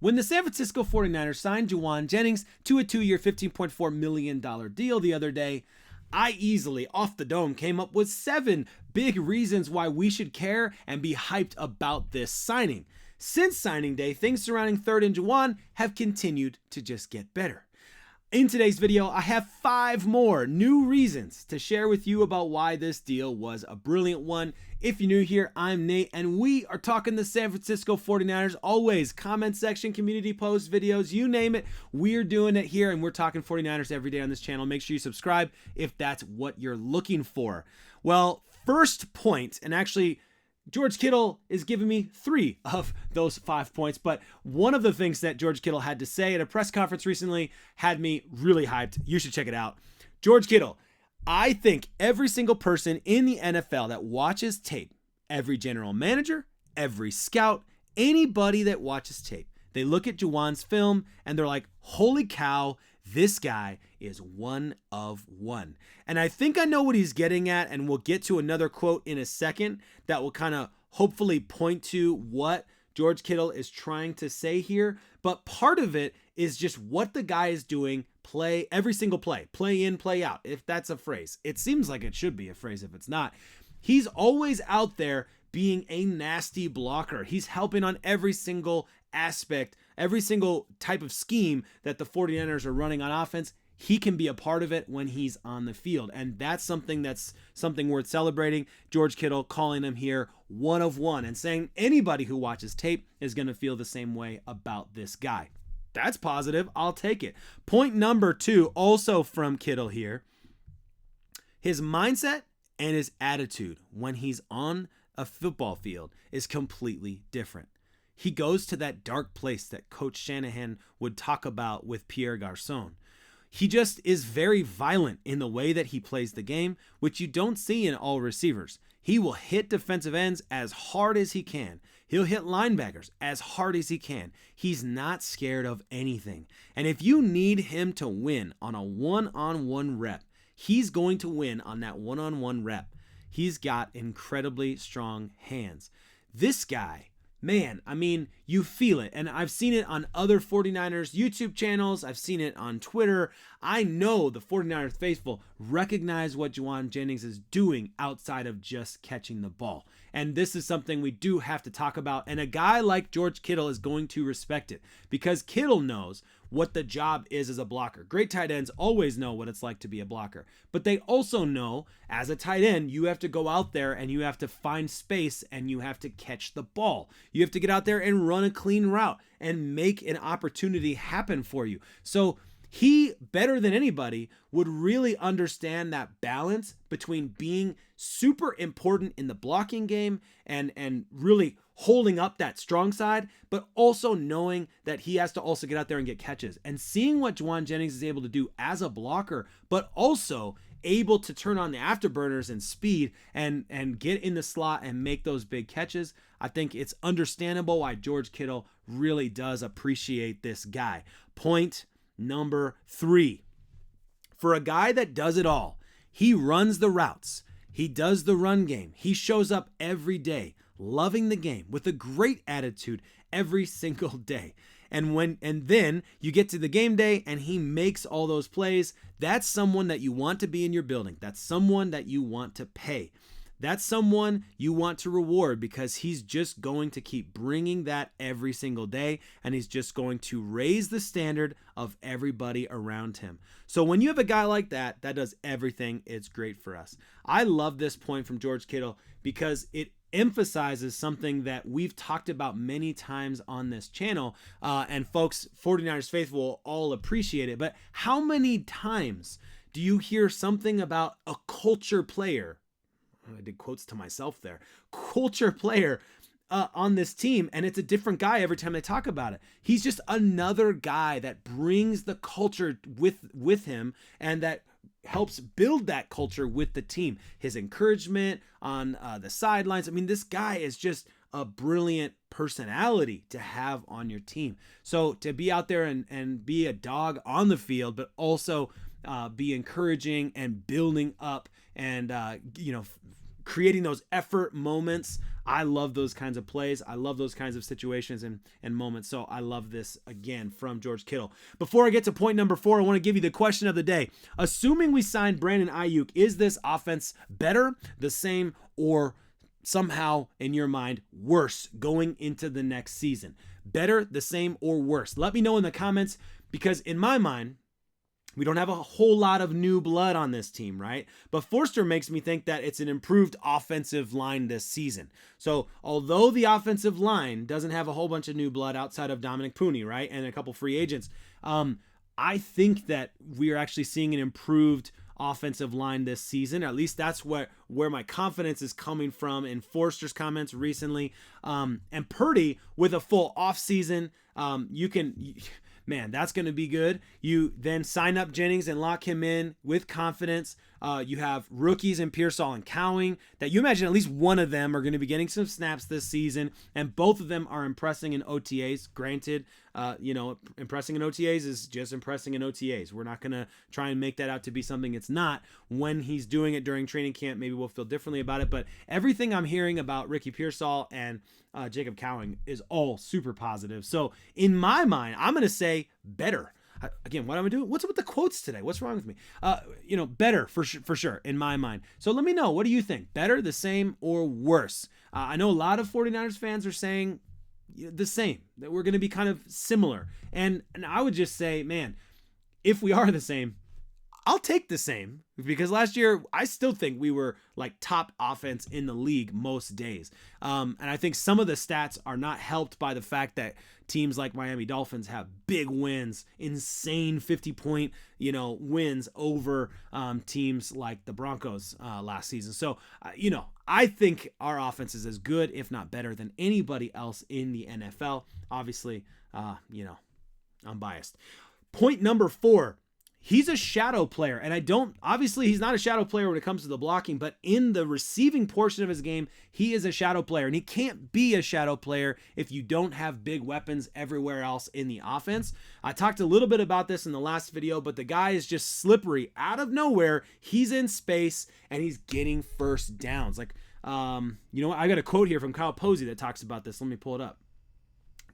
When the San Francisco 49ers signed Jauan Jennings to a 2-year, $15.4 million deal the other day, I easily, off the dome, came up with 7 big reasons why we should care and be hyped about this signing. Since signing day, things surrounding 3rd and Jauan have continued to just get better. In today's video, I have 5 more new reasons to share with you about why this deal was a brilliant one. If you're new here, I'm Nate, and we are talking the San Francisco 49ers. Always, comment section, community posts, videos, you name it. We're doing it here, and we're talking 49ers every day on this channel. Make sure you subscribe if that's what you're looking for. Well, first point, and actually, George Kittle is giving me 3 of those 5 points, but one of the things that George Kittle had to say at a press conference recently had me really hyped. You should check it out. George Kittle, I think every single person in the NFL that watches tape, every general manager, every scout, anybody that watches tape, they look at Jauan's film and they're like, holy cow, this guy is one of one. And I think I know what he's getting at, and we'll get to another quote in a second that will kind of hopefully point to what George Kittle is trying to say here. But part of it is just what the guy is doing, every single play in, play out, if that's a phrase. It seems like it should be a phrase if it's not. He's always out there being a nasty blocker. He's helping on every single aspect, every single type of scheme that the 49ers are running on offense. He can be a part of it when he's on the field. And that's something worth celebrating. George Kittle calling him here one of one and saying anybody who watches tape is going to feel the same way about this guy. That's positive. I'll take it. Point number 2, also from Kittle here. His mindset and his attitude when he's on a football field is completely different. He goes to that dark place that Coach Shanahan would talk about with Pierre Garçon. He just is very violent in the way that he plays the game, which you don't see in all receivers. He will hit defensive ends as hard as he can. He'll hit linebackers as hard as he can. He's not scared of anything. And if you need him to win on a one-on-one rep, he's going to win on that one-on-one rep. He's got incredibly strong hands. This guy, man, I mean, you feel it. And I've seen it on other 49ers YouTube channels. I've seen it on Twitter. I know the 49ers faithful recognize what Jauan Jennings is doing outside of just catching the ball. And this is something we do have to talk about. And a guy like George Kittle is going to respect it because Kittle knows what the job is as a blocker. Great tight ends always know what it's like to be a blocker, but they also know as a tight end, you have to go out there and you have to find space and you have to catch the ball. You have to get out there and run a clean route and make an opportunity happen for you. So he, better than anybody, would really understand that balance between being super important in the blocking game and really holding up that strong side, but also knowing that he has to also get out there and get catches. And seeing what Jauan Jennings is able to do as a blocker, but also able to turn on the afterburners and speed and get in the slot and make those big catches, I think it's understandable why George Kittle really does appreciate this guy. Point number 3. For a guy that does it all, he runs the routes, he does the run game, he shows up every day, loving the game with a great attitude every single day. And then you get to the game day and he makes all those plays. That's someone that you want to be in your building. That's someone that you want to pay. That's someone you want to reward because he's just going to keep bringing that every single day, and he's just going to raise the standard of everybody around him. So when you have a guy like that does everything, it's great for us. I love this point from George Kittle because it emphasizes something that we've talked about many times on this channel, and folks, 49ers faithful will all appreciate it, but how many times do you hear something about a culture player? I did quotes to myself there. Culture player on this team, and it's a different guy every time they talk about it. He's just another guy that brings the culture with him and that helps build that culture with the team. His encouragement on the sidelines. I mean, this guy is just a brilliant personality to have on your team. So to be out there and be a dog on the field, but also be encouraging and building up and, creating those effort moments. I love those kinds of plays. I love those kinds of situations and moments. So I love this again from George Kittle. Before I get to point number 4, I want to give you the question of the day. Assuming we signed Brandon Ayuk, is this offense better, the same, or somehow in your mind worse going into the next season? Better, the same, or worse? Let me know in the comments, because in my mind, we don't have a whole lot of new blood on this team, right? But Forster makes me think that it's an improved offensive line this season. So although the offensive line doesn't have a whole bunch of new blood outside of Dominic Pooney, right, and a couple free agents, I think that we are actually seeing an improved offensive line this season. At least that's where my confidence is coming from in Forster's comments recently. And Purdy with a full offseason, man, that's going to be good. You then sign up Jennings and lock him in with confidence. You have rookies in Pearsall and Cowing that you imagine at least one of them are going to be getting some snaps this season, and both of them are impressing in OTAs. Granted, impressing in OTAs is just impressing in OTAs. We're not going to try and make that out to be something it's not. When he's doing it during training camp, maybe we'll feel differently about it. But everything I'm hearing about Ricky Pearsall and Jacob Cowing is all super positive. So in my mind, I'm going to say better. Again, what am I doing? What's up with the quotes today? What's wrong with me? Better for sure in my mind. So let me know. What do you think? Better, the same, or worse? I know a lot of 49ers fans are saying the same, that we're going to be kind of similar. And I would just say, man, if we are the same, I'll take the same, because last year I still think we were like top offense in the league most days. And I think some of the stats are not helped by the fact that teams like Miami Dolphins have big wins, insane 50-point, wins over teams like the Broncos last season. So, I think our offense is as good, if not better, than anybody else in the NFL. Obviously, I'm biased. Point number 4. He's a shadow player, and obviously he's not a shadow player when it comes to the blocking, but in the receiving portion of his game, he is a shadow player, and he can't be a shadow player if you don't have big weapons everywhere else in the offense. I talked a little bit about this in the last video, but the guy is just slippery out of nowhere. He's in space, and he's getting first downs. I got a quote here from Kyle Posey that talks about this. Let me pull it up.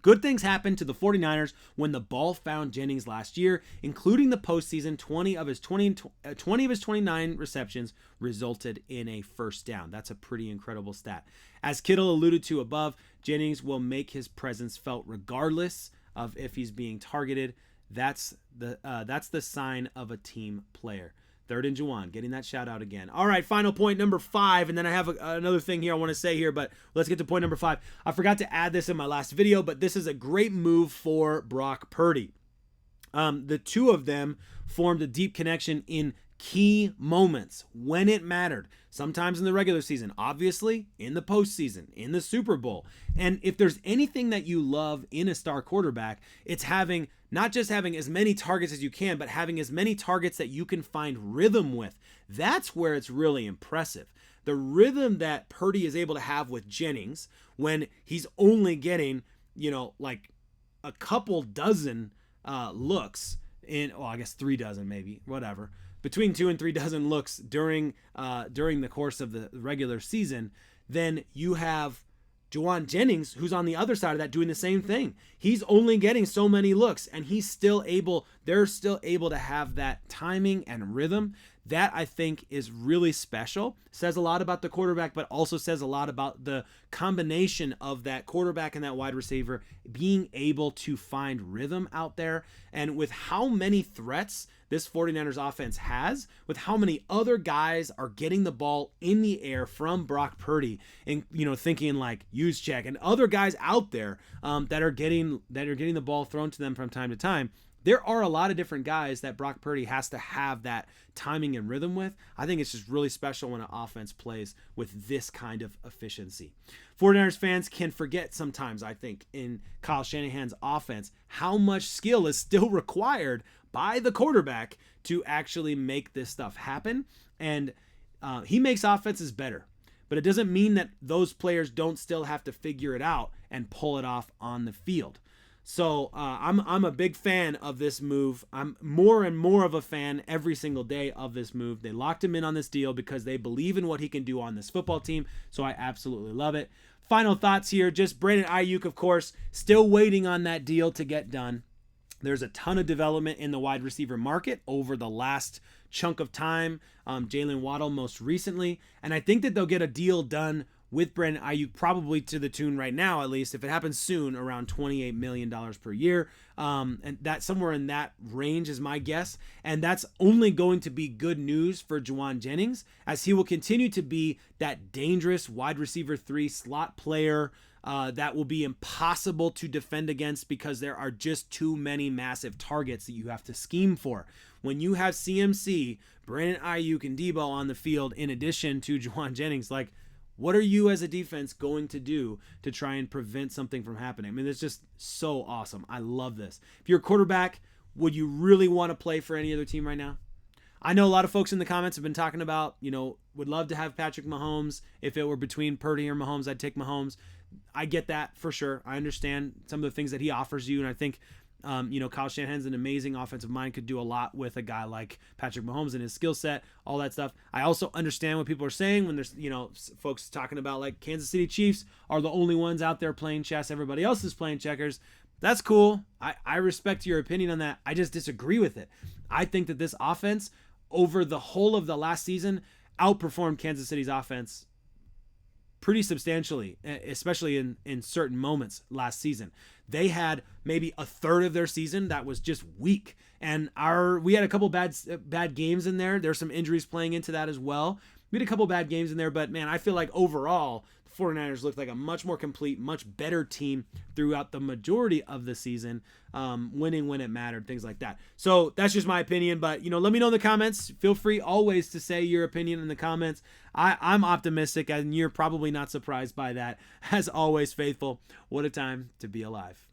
Good things happened to the 49ers when the ball found Jennings last year, including the postseason. 20 of his 29 receptions resulted in a first down. That's a pretty incredible stat. As Kittle alluded to above, Jennings will make his presence felt regardless of if he's being targeted. That's the sign of a team player. 3rd and Jauan, getting that shout out again. All right, final point number 5, and then I have another thing here I want to say here, but let's get to point number 5. I forgot to add this in my last video, but this is a great move for Brock Purdy. The two of them formed a deep connection in key moments when it mattered. Sometimes in the regular season, obviously in the postseason, in the Super Bowl. And if there's anything that you love in a star quarterback, it's not just having as many targets as you can, but having as many targets that you can find rhythm with. That's where it's really impressive. The rhythm that Purdy is able to have with Jennings when he's only getting, like a couple dozen looks I guess 3 dozen maybe, whatever. Between 2 and 3 dozen looks during the course of the regular season, then you have Jauan Jennings, who's on the other side of that, doing the same thing. He's only getting so many looks, and they're still able to have that timing and rhythm. That, I think, is really special. Says a lot about the quarterback, but also says a lot about the combination of that quarterback and that wide receiver being able to find rhythm out there. And with how many threats this 49ers offense has, with how many other guys are getting the ball in the air from Brock Purdy, and thinking like Juszczyk and other guys out there that are getting the ball thrown to them from time to time. There are a lot of different guys that Brock Purdy has to have that timing and rhythm with. I think it's just really special when an offense plays with this kind of efficiency. 49ers fans can forget sometimes, I think, in Kyle Shanahan's offense, how much skill is still required by the quarterback to actually make this stuff happen. And he makes offenses better. But it doesn't mean that those players don't still have to figure it out and pull it off on the field. So I'm a big fan of this move. I'm more and more of a fan every single day of this move. They locked him in on this deal because they believe in what he can do on this football team. So I absolutely love it. Final thoughts here. Just Brandon Ayuk, of course, still waiting on that deal to get done. There's a ton of development in the wide receiver market over the last chunk of time. Jalen Waddle most recently. And I think that they'll get a deal done with Brandon Ayuk, probably to the tune right now, at least, if it happens soon, around $28 million per year. And that somewhere in that range is my guess. And that's only going to be good news for Jauan Jennings, as he will continue to be that dangerous wide receiver 3 slot player that will be impossible to defend against because there are just too many massive targets that you have to scheme for. When you have CMC, Brandon Ayuk, and Debo on the field, in addition to Jauan Jennings, like, what are you as a defense going to do to try and prevent something from happening? I mean, it's just so awesome. I love this. If you're a quarterback, would you really want to play for any other team right now? I know a lot of folks in the comments have been talking about, would love to have Patrick Mahomes. If it were between Purdy or Mahomes, I'd take Mahomes. I get that for sure. I understand some of the things that he offers you, and I think Kyle Shanahan's an amazing offensive mind, could do a lot with a guy like Patrick Mahomes and his skill set, all that stuff. I also understand what people are saying when there's, folks talking about like Kansas City Chiefs are the only ones out there playing chess. Everybody else is playing checkers. That's cool. I respect your opinion on that. I just disagree with it. I think that this offense over the whole of the last season outperformed Kansas City's offense pretty substantially, especially in certain moments last season. They had maybe a third of their season that was just weak, and we had a couple bad games in there. There's some injuries playing into that as well. We had a couple bad games in there, but man, I feel like overall the 49ers looked like a much more complete, much better team throughout the majority of the season, winning when it mattered, things like that. So that's just my opinion, but let me know in the comments. Feel free always to say your opinion in the comments. I'm optimistic, and you're probably not surprised by that. As always, faithful, what a time to be alive.